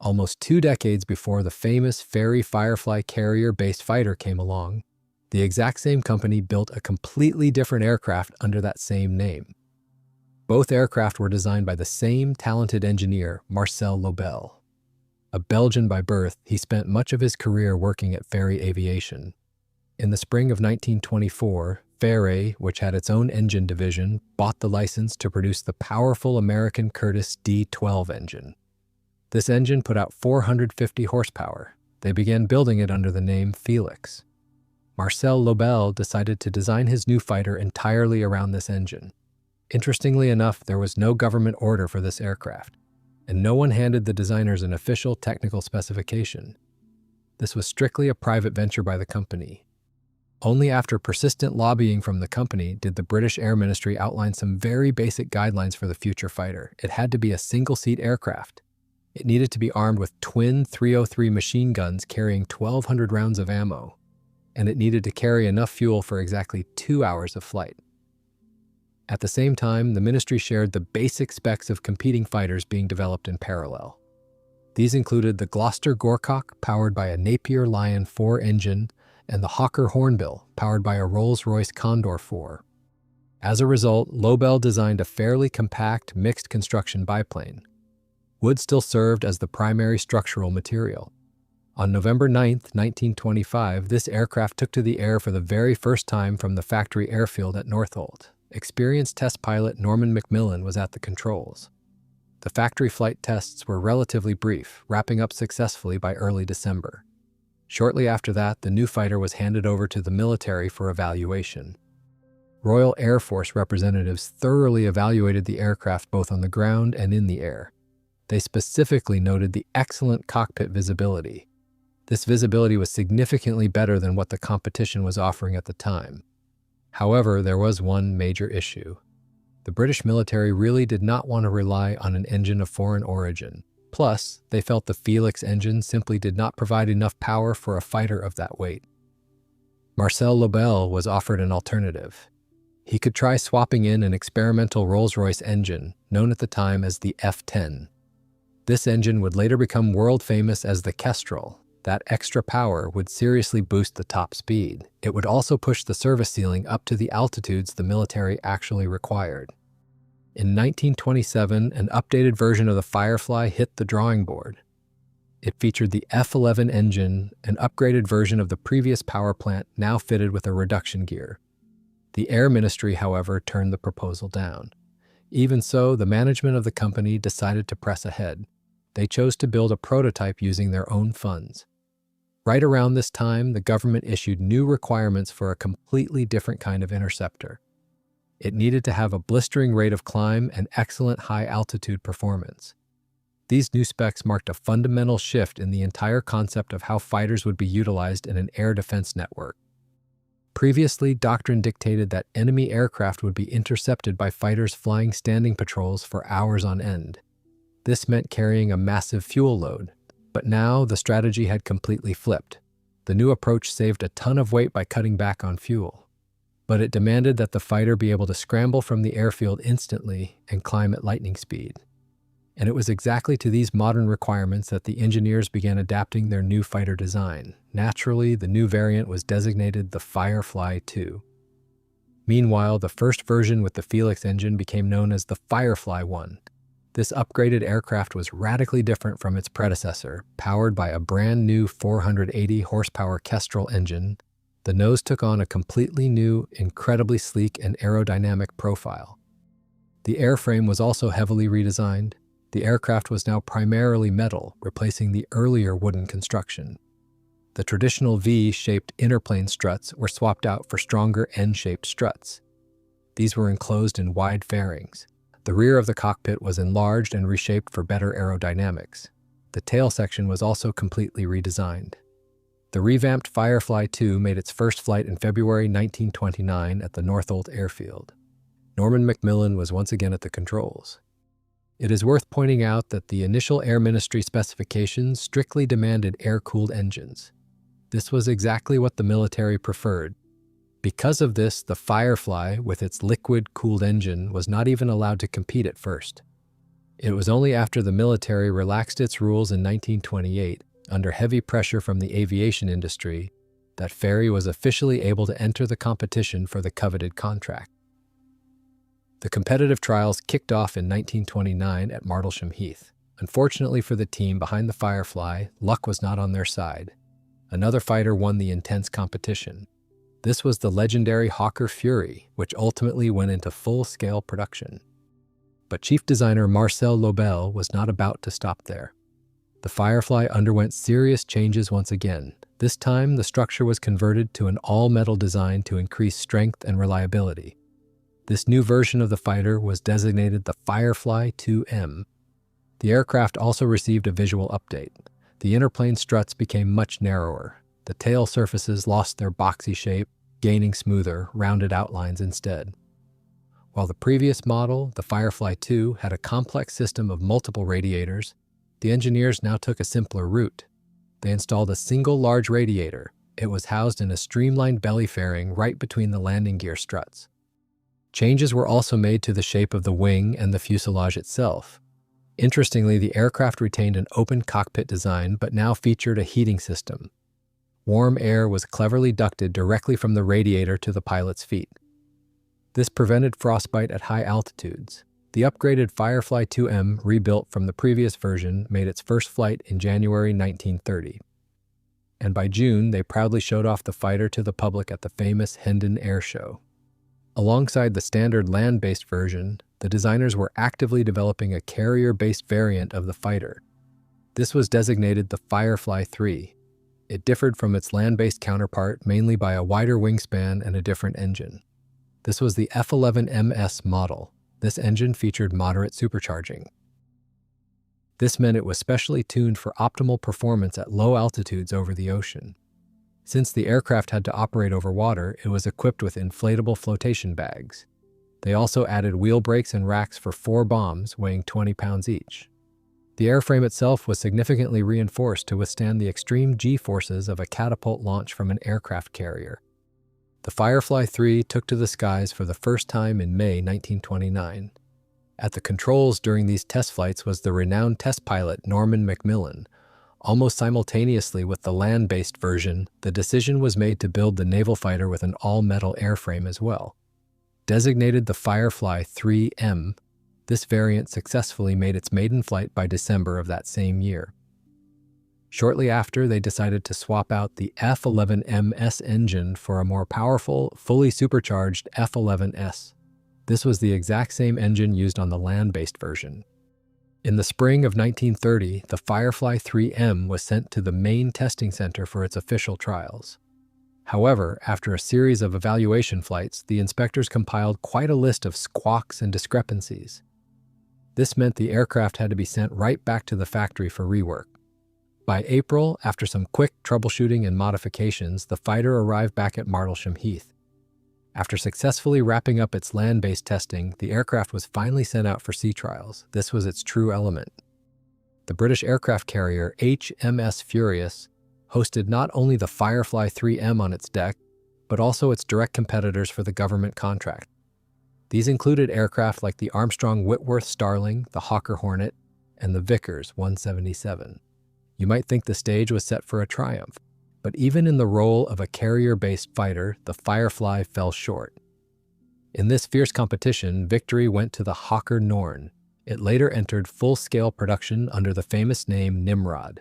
Almost 2 decades before the famous Fairey Firefly carrier-based fighter came along, the exact same company built a completely different aircraft under that same name. Both aircraft were designed by the same talented engineer, Marcel Lobelle. A Belgian by birth, he spent much of his career working at Fairey Aviation. In the spring of 1924, Fairey, which had its own engine division, bought the license to produce the powerful American Curtiss D-12 engine. This engine put out 450 horsepower. They began building it under the name Felix. Marcel Lobelle decided to design his new fighter entirely around this engine. Interestingly enough, there was no government order for this aircraft, and no one handed the designers an official technical specification. This was strictly a private venture by the company. Only after persistent lobbying from the company did the British Air Ministry outline some very basic guidelines for the future fighter. It had to be a single-seat aircraft. It needed to be armed with twin 303 machine guns carrying 1,200 rounds of ammo, and it needed to carry enough fuel for exactly 2 hours of flight. At the same time, the ministry shared the basic specs of competing fighters being developed in parallel. These included the Gloucester Gorecock, powered by a Napier Lion 4 engine, and the Hawker Hornbill, powered by a Rolls-Royce Condor 4. As a result, Lobelle designed a fairly compact, mixed-construction biplane. Wood still served as the primary structural material. On November 9, 1925, this aircraft took to the air for the very first time from the factory airfield at Northolt. Experienced test pilot Norman Macmillan was at the controls. The factory flight tests were relatively brief, wrapping up successfully by early December. Shortly after that, the new fighter was handed over to the military for evaluation. Royal Air Force representatives thoroughly evaluated the aircraft both on the ground and in the air. They specifically noted the excellent cockpit visibility. This visibility was significantly better than what the competition was offering at the time. However, there was one major issue. The British military really did not want to rely on an engine of foreign origin. Plus, they felt the Felix engine simply did not provide enough power for a fighter of that weight. Marcel Lobelle was offered an alternative. He could try swapping in an experimental Rolls-Royce engine, known at the time as the F-10. This engine would later become world famous as the Kestrel. That extra power would seriously boost the top speed. It would also push the service ceiling up to the altitudes the military actually required. In 1927, an updated version of the Firefly hit the drawing board. It featured the F-11 engine, an upgraded version of the previous power plant now fitted with a reduction gear. The Air Ministry, however, turned the proposal down. Even so, the management of the company decided to press ahead. They chose to build a prototype using their own funds. Right around this time, the government issued new requirements for a completely different kind of interceptor. It needed to have a blistering rate of climb and excellent high-altitude performance. These new specs marked a fundamental shift in the entire concept of how fighters would be utilized in an air defense network. Previously, doctrine dictated that enemy aircraft would be intercepted by fighters flying standing patrols for hours on end. This meant carrying a massive fuel load. But now, the strategy had completely flipped. The new approach saved a ton of weight by cutting back on fuel. But it demanded that the fighter be able to scramble from the airfield instantly and climb at lightning speed. And it was exactly to these modern requirements that the engineers began adapting their new fighter design. Naturally, the new variant was designated the Firefly 2. Meanwhile, the first version with the Felix engine became known as the Firefly 1. This upgraded aircraft was radically different from its predecessor. Powered by a brand new 480 horsepower Kestrel engine, the nose took on a completely new, incredibly sleek and aerodynamic profile. The airframe was also heavily redesigned. The aircraft was now primarily metal, replacing the earlier wooden construction. The traditional V-shaped interplane struts were swapped out for stronger N-shaped struts. These were enclosed in wide fairings. The rear of the cockpit was enlarged and reshaped for better aerodynamics. The tail section was also completely redesigned. The revamped Firefly 2 made its first flight in February 1929 at the Northolt airfield. Norman Macmillan was once again at the controls. It is worth pointing out that the initial Air Ministry specifications strictly demanded air-cooled engines. This was exactly what the military preferred. Because of this, the Firefly, with its liquid-cooled engine, was not even allowed to compete at first. It was only after the military relaxed its rules in 1928, under heavy pressure from the aviation industry, that Fairey was officially able to enter the competition for the coveted contract. The competitive trials kicked off in 1929 at Martlesham Heath. Unfortunately for the team behind the Firefly, luck was not on their side. Another fighter won the intense competition. This was the legendary Hawker Fury, which ultimately went into full-scale production. But chief designer Marcel Lobelle was not about to stop there. The Firefly underwent serious changes once again. This time, the structure was converted to an all-metal design to increase strength and reliability. This new version of the fighter was designated the Firefly 2M. The aircraft also received a visual update. The interplane struts became much narrower. The tail surfaces lost their boxy shape, gaining smoother, rounded outlines instead. While the previous model, the Firefly 2, had a complex system of multiple radiators, the engineers now took a simpler route. They installed a single large radiator. It was housed in a streamlined belly fairing right between the landing gear struts. Changes were also made to the shape of the wing and the fuselage itself. Interestingly, the aircraft retained an open cockpit design but now featured a heating system. Warm air was cleverly ducted directly from the radiator to the pilot's feet. This prevented frostbite at high altitudes. The upgraded Firefly 2M, rebuilt from the previous version, made its first flight in January 1930. And by June, they proudly showed off the fighter to the public at the famous Hendon Air Show. Alongside the standard land-based version, the designers were actively developing a carrier-based variant of the fighter. This was designated the Firefly 3. It differed from its land-based counterpart mainly by a wider wingspan and a different engine. This was the F-11MS model. This engine featured moderate supercharging. This meant it was specially tuned for optimal performance at low altitudes over the ocean. Since the aircraft had to operate over water, it was equipped with inflatable flotation bags. They also added wheel brakes and racks for 4 bombs weighing 20 pounds each. The airframe itself was significantly reinforced to withstand the extreme G-forces of a catapult launch from an aircraft carrier. The Firefly 3 took to the skies for the first time in May 1929. At the controls during these test flights was the renowned test pilot Norman Macmillan. Almost simultaneously with the land-based version, the decision was made to build the naval fighter with an all-metal airframe as well. Designated the Firefly 3M, this variant successfully made its maiden flight by December of that same year. Shortly after, they decided to swap out the F-11MS engine for a more powerful, fully supercharged F-11S. This was the exact same engine used on the land-based version. In the spring of 1930, the Firefly 3M was sent to the main testing center for its official trials. However, after a series of evaluation flights, the inspectors compiled quite a list of squawks and discrepancies. This meant the aircraft had to be sent right back to the factory for rework. By April, after some quick troubleshooting and modifications, the fighter arrived back at Martlesham Heath. After successfully wrapping up its land-based testing, the aircraft was finally sent out for sea trials. This was its true element. The British aircraft carrier HMS Furious hosted not only the Firefly 3M on its deck, but also its direct competitors for the government contract. These included aircraft like the Armstrong Whitworth Starling, the Hawker Hornet, and the Vickers 177. You might think the stage was set for a triumph, but even in the role of a carrier-based fighter, the Firefly fell short. In this fierce competition, victory went to the Hawker Norn. It later entered full-scale production under the famous name Nimrod.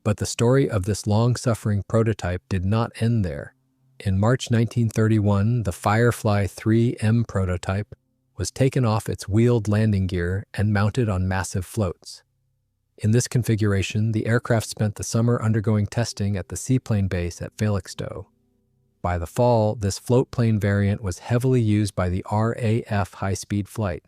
But the story of this long-suffering prototype did not end there. In March 1931, the Firefly 3M prototype was taken off its wheeled landing gear and mounted on massive floats. In this configuration, the aircraft spent the summer undergoing testing at the seaplane base at Felixstowe. By the fall, this float plane variant was heavily used by the RAF high-speed flight.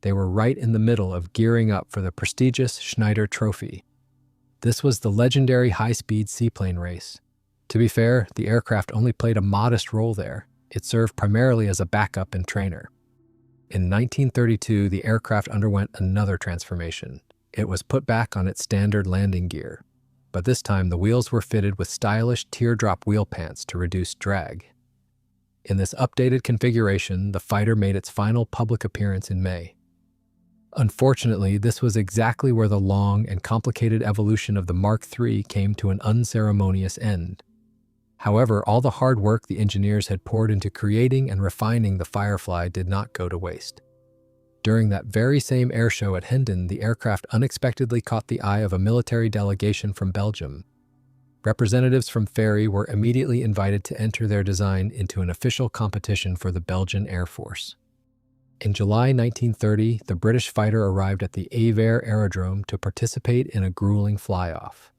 They were right in the middle of gearing up for the prestigious Schneider Trophy. This was the legendary high-speed seaplane race. To be fair, the aircraft only played a modest role there. It served primarily as a backup and trainer. In 1932, the aircraft underwent another transformation. It was put back on its standard landing gear, but this time the wheels were fitted with stylish teardrop wheel pants to reduce drag. In this updated configuration, the fighter made its final public appearance in May. Unfortunately, this was exactly where the long and complicated evolution of the Mark III came to an unceremonious end. However, all the hard work the engineers had poured into creating and refining the Firefly did not go to waste. During that very same airshow at Hendon, the aircraft unexpectedly caught the eye of a military delegation from Belgium. Representatives from Fairey were immediately invited to enter their design into an official competition for the Belgian Air Force. In July 1930, the British fighter arrived at the Avere aerodrome to participate in a grueling fly-off.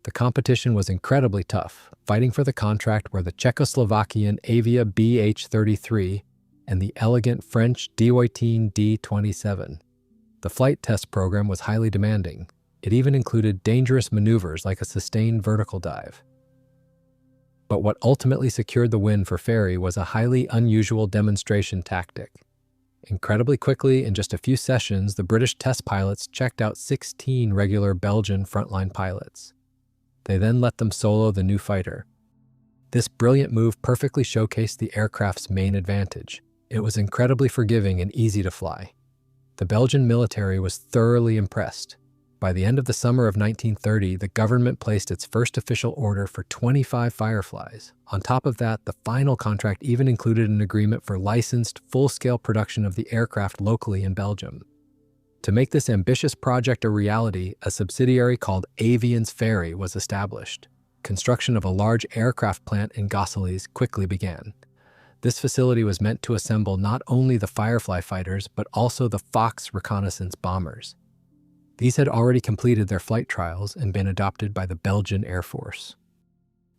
The competition was incredibly tough. Fighting for the contract were the Czechoslovakian Avia BH-33 and the elegant French Dewoitine D-27. The flight test program was highly demanding. It even included dangerous maneuvers like a sustained vertical dive. But what ultimately secured the win for Fairey was a highly unusual demonstration tactic. Incredibly quickly, in just a few sessions, the British test pilots checked out 16 regular Belgian frontline pilots. They then let them solo the new fighter. This brilliant move perfectly showcased the aircraft's main advantage. It was incredibly forgiving and easy to fly. The Belgian military was thoroughly impressed. By the end of the summer of 1930, the government placed its first official order for 25 Fireflies. On top of that, the final contract even included an agreement for licensed, full-scale production of the aircraft locally in Belgium. To make this ambitious project a reality, a subsidiary called Avians Fairey was established. Construction of a large aircraft plant in Gosselies quickly began. This facility was meant to assemble not only the Firefly fighters, but also the Fox reconnaissance bombers. These had already completed their flight trials and been adopted by the Belgian Air Force.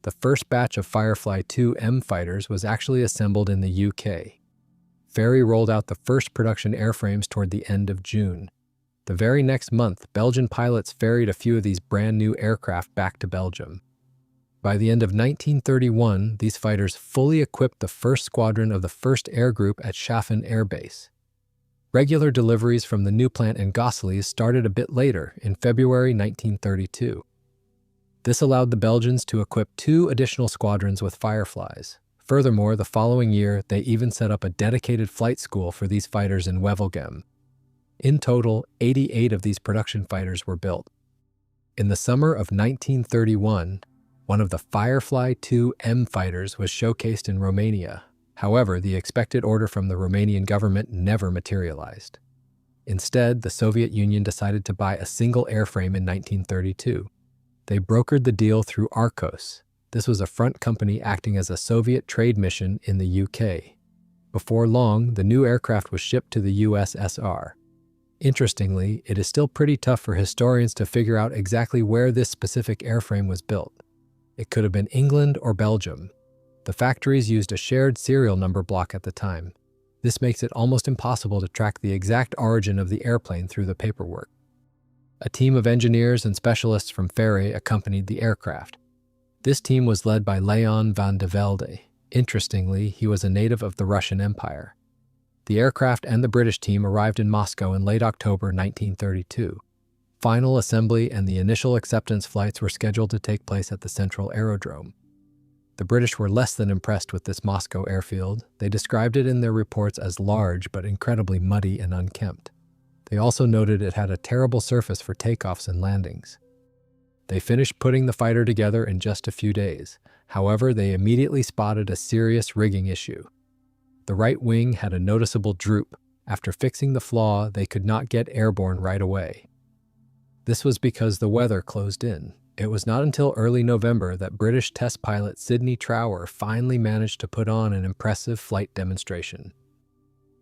The first batch of Firefly 2M fighters was actually assembled in the UK. Fairey rolled out the first production airframes toward the end of June. The very next month, Belgian pilots ferried a few of these brand new aircraft back to Belgium. By the end of 1931, these fighters fully equipped the first squadron of the 1st Air Group at Schaffen Air Base. Regular deliveries from the new plant in Gosselies started a bit later, in February 1932. This allowed the Belgians to equip 2 additional squadrons with Fireflies. Furthermore, the following year, they even set up a dedicated flight school for these fighters in Wevelgem. In total, 88 of these production fighters were built. In the summer of 1931, one of the Firefly 2M fighters was showcased in Romania. However, the expected order from the Romanian government never materialized. Instead, the Soviet Union decided to buy a single airframe in 1932. They brokered the deal through Arcos. This was a front company acting as a Soviet trade mission in the UK. Before long, the new aircraft was shipped to the USSR. Interestingly, it is still pretty tough for historians to figure out exactly where this specific airframe was built. It could have been England or Belgium. The factories used a shared serial number block at the time. This makes it almost impossible to track the exact origin of the airplane through the paperwork. A team of engineers and specialists from Fairey accompanied the aircraft. This team was led by Leon van de Velde. Interestingly, he was a native of the Russian Empire. The aircraft and the British team arrived in Moscow in late October 1932. Final assembly and the initial acceptance flights were scheduled to take place at the Central Aerodrome. The British were less than impressed with this Moscow airfield. They described it in their reports as large but incredibly muddy and unkempt. They also noted it had a terrible surface for takeoffs and landings. They finished putting the fighter together in just a few days. However, they immediately spotted a serious rigging issue. The right wing had a noticeable droop. After fixing the flaw, they could not get airborne right away. This was because the weather closed in. It was not until early November that British test pilot Sidney Trower finally managed to put on an impressive flight demonstration.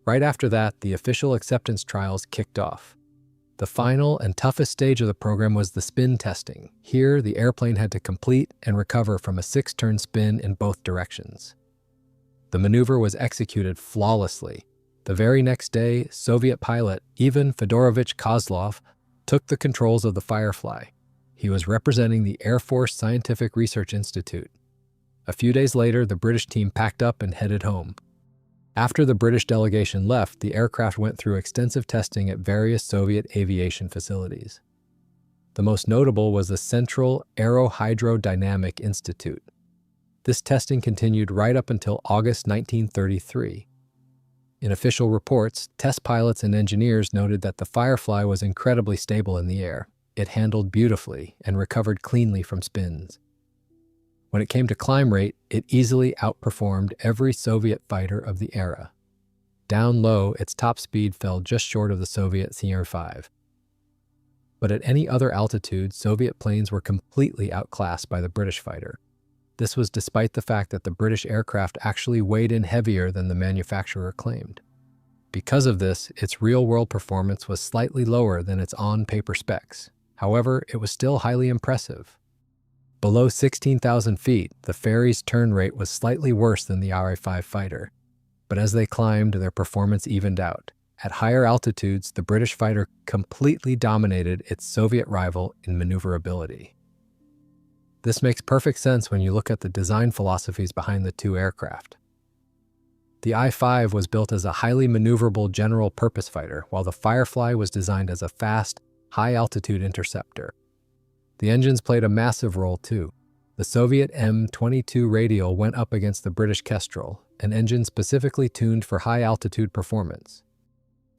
Right after that, the official acceptance trials kicked off. The final and toughest stage of the program was the spin testing. Here, the airplane had to complete and recover from a 6-turn spin in both directions. The maneuver was executed flawlessly. The very next day, Soviet pilot Ivan Fedorovich Kozlov took the controls of the Firefly. He was representing the Air Force Scientific Research Institute. A few days later, the British team packed up and headed home. After the British delegation left, the aircraft went through extensive testing at various Soviet aviation facilities. The most notable was the Central Aerohydrodynamic Institute. This testing continued right up until August 1933. In official reports, test pilots and engineers noted that the Firefly was incredibly stable in the air. It handled beautifully and recovered cleanly from spins. When it came to climb rate, it easily outperformed every Soviet fighter of the era. Down low, its top speed fell just short of the Soviet Su-5. But at any other altitude, Soviet planes were completely outclassed by the British fighter. This was despite the fact that the British aircraft actually weighed in heavier than the manufacturer claimed. Because of this, its real-world performance was slightly lower than its on-paper specs. However, it was still highly impressive. Below 16,000 feet, the Fairey's turn rate was slightly worse than the I-5 fighter, but as they climbed, their performance evened out. At higher altitudes, the British fighter completely dominated its Soviet rival in maneuverability. This makes perfect sense when you look at the design philosophies behind the two aircraft. The I-5 was built as a highly maneuverable general-purpose fighter, while the Firefly was designed as a fast, high-altitude interceptor. The engines played a massive role too. The Soviet M-22 Radial went up against the British Kestrel, an engine specifically tuned for high-altitude performance.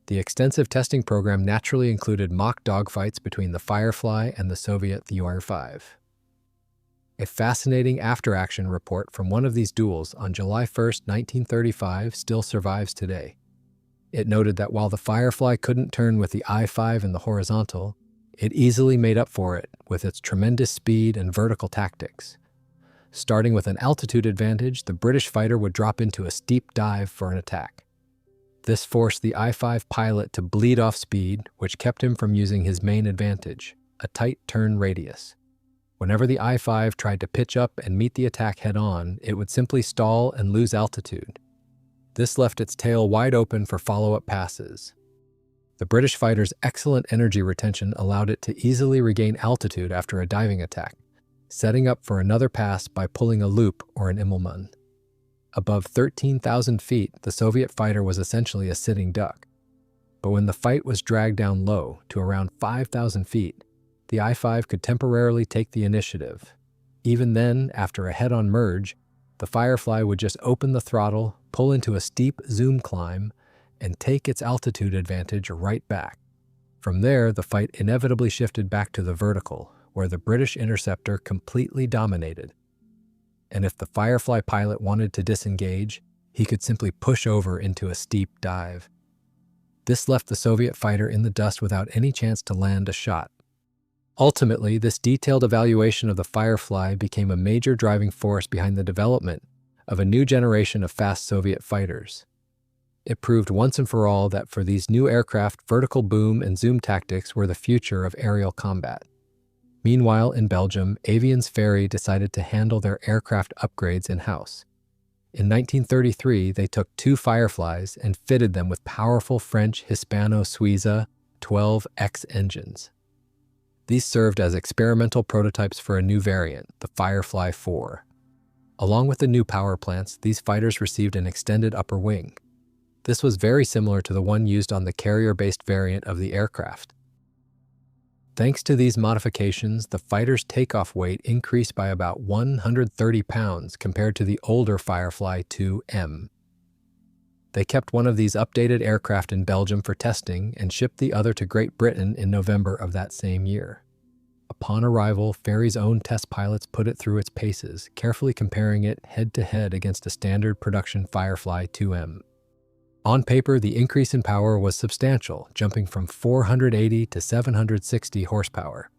The extensive testing program naturally included mock dogfights between the Firefly and the Soviet Ur-5. A fascinating after-action report from one of these duels on July 1, 1935 still survives today. It noted that while the Firefly couldn't turn with the I-5 in the horizontal, it easily made up for it with its tremendous speed and vertical tactics. Starting with an altitude advantage, the British fighter would drop into a steep dive for an attack. This forced the I-5 pilot to bleed off speed, which kept him from using his main advantage, a tight turn radius. Whenever the I-5 tried to pitch up and meet the attack head-on, it would simply stall and lose altitude. This left its tail wide open for follow-up passes. The British fighter's excellent energy retention allowed it to easily regain altitude after a diving attack, setting up for another pass by pulling a loop or an Immelmann. Above 13,000 feet, the Soviet fighter was essentially a sitting duck. But when the fight was dragged down low to around 5,000 feet, the I-5 could temporarily take the initiative. Even then, after a head-on merge, the Firefly would just open the throttle, pull into a steep zoom climb, and take its altitude advantage right back. From there, the fight inevitably shifted back to the vertical, where the British interceptor completely dominated. And if the Firefly pilot wanted to disengage, he could simply push over into a steep dive. This left the Soviet fighter in the dust without any chance to land a shot. Ultimately, this detailed evaluation of the Firefly became a major driving force behind the development of a new generation of fast Soviet fighters. It proved once and for all that for these new aircraft, vertical boom and zoom tactics were the future of aerial combat. Meanwhile, in Belgium, Avions Fairey decided to handle their aircraft upgrades in-house. In 1933, they took two Fireflies and fitted them with powerful French Hispano-Suiza 12X engines. These served as experimental prototypes for a new variant, the Firefly 4. Along with the new power plants, these fighters received an extended upper wing. This was very similar to the one used on the carrier-based variant of the aircraft. Thanks to these modifications, the fighter's takeoff weight increased by about 130 pounds compared to the older Firefly 2M. They kept one of these updated aircraft in Belgium for testing and shipped the other to Great Britain in November of that same year. Upon arrival, Fairey's own test pilots put it through its paces, carefully comparing it head-to-head against a standard production Firefly 2M. On paper, the increase in power was substantial, jumping from 480 to 760 horsepower.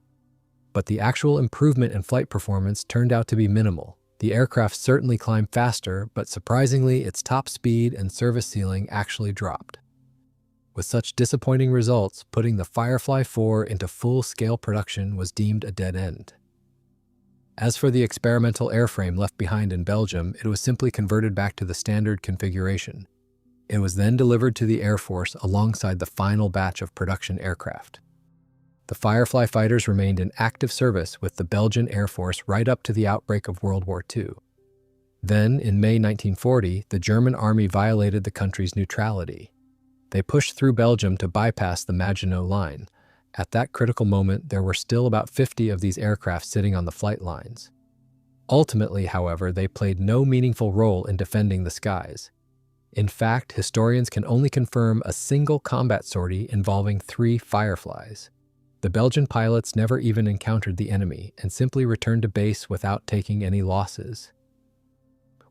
But the actual improvement in flight performance turned out to be minimal. The aircraft certainly climbed faster, but surprisingly, its top speed and service ceiling actually dropped. With such disappointing results, putting the Firefly 4 into full-scale production was deemed a dead end. As for the experimental airframe left behind in Belgium, it was simply converted back to the standard configuration. It was then delivered to the Air Force alongside the final batch of production aircraft. The Firefly fighters remained in active service with the Belgian Air Force right up to the outbreak of World War II. Then, in May 1940, the German army violated the country's neutrality. They pushed through Belgium to bypass the Maginot Line. At that critical moment, there were still about 50 of these aircraft sitting on the flight lines. Ultimately, however, they played no meaningful role in defending the skies. In fact, historians can only confirm a single combat sortie involving 3 Fireflies. The Belgian pilots never even encountered the enemy and simply returned to base without taking any losses.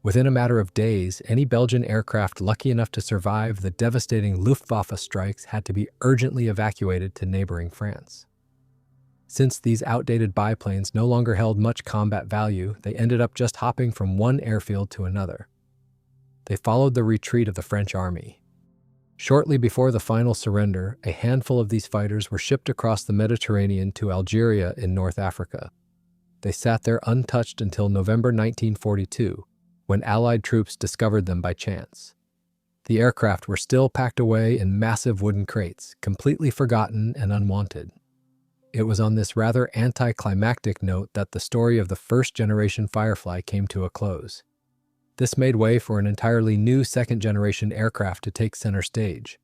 Within a matter of days, any Belgian aircraft lucky enough to survive the devastating Luftwaffe strikes had to be urgently evacuated to neighboring France. Since these outdated biplanes no longer held much combat value, they ended up just hopping from one airfield to another. They followed the retreat of the French army. Shortly before the final surrender, a handful of these fighters were shipped across the Mediterranean to Algeria in North Africa. They sat there untouched until November 1942, when Allied troops discovered them by chance. The aircraft were still packed away in massive wooden crates, completely forgotten and unwanted. It was on this rather anticlimactic note that the story of the first-generation Firefly came to a close. This made way for an entirely new second-generation aircraft to take center stage.